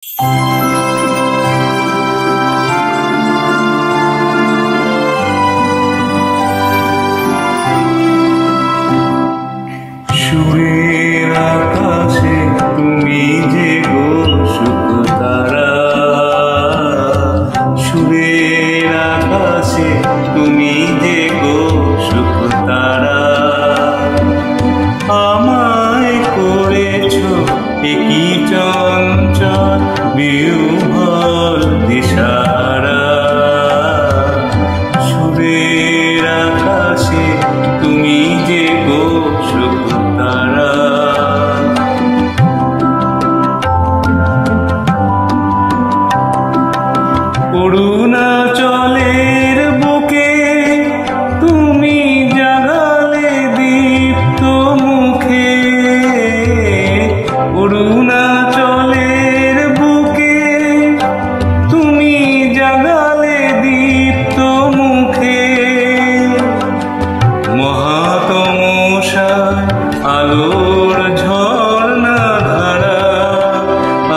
সুরের আকাশে তুমি যে গো সুখ তারা, সুরের আকাশে তুমি যে গো সুখ তারা, আমায় করেছ একই চঞ্চল বিহ্বল দিশাহারা। সুরের আকাশে তুমি যে গো সুখ তারা। অরুণাচলের বুকে তুমি জাগালে দীপ্ত মুখে, অরুণাচলের বুকে তুমি জাগালে দীপ্ত মুখে। মহাতমসায় আলোর ঝর্ণা ধারা,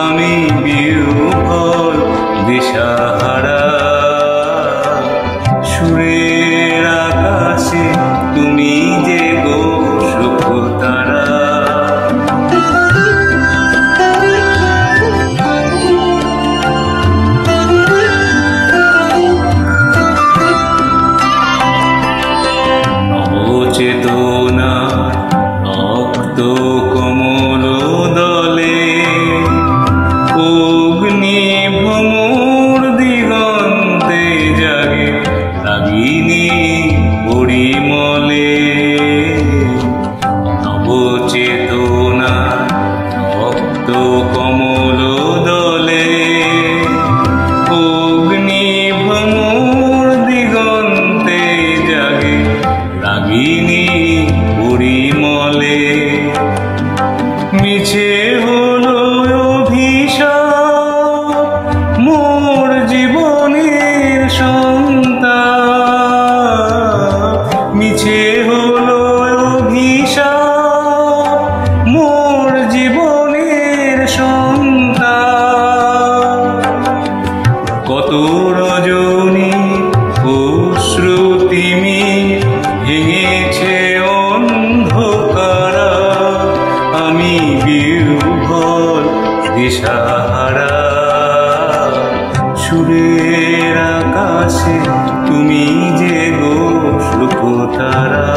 আমি বিহ্বল দিশাহারা। সুরের আকাশে তুমি যে গো সুখ তারা। নবচেতনা রক্ত কমল দলে, অগ্নি ভ্রমর দিগন্তে জাগে রাগিনী পরিমলে। নবচেতনা রক্ত কমল দলে, অগ্নি ভ্রমর দিগন্তে জাগে রাগিনী পরিমলে। মিছে হলো অভিশাপ মোর জীবনের সন্তাপ, মিছে হলো অভিশাপ মোর জীবনের সন্তাপ। কত রজনী অশ্রুতিমি ভেঙেছে অন্ধকারা, আমি বিহ্বল দিশাহারা। সুরের আকাশে তুমি যে গো সুখ তারা।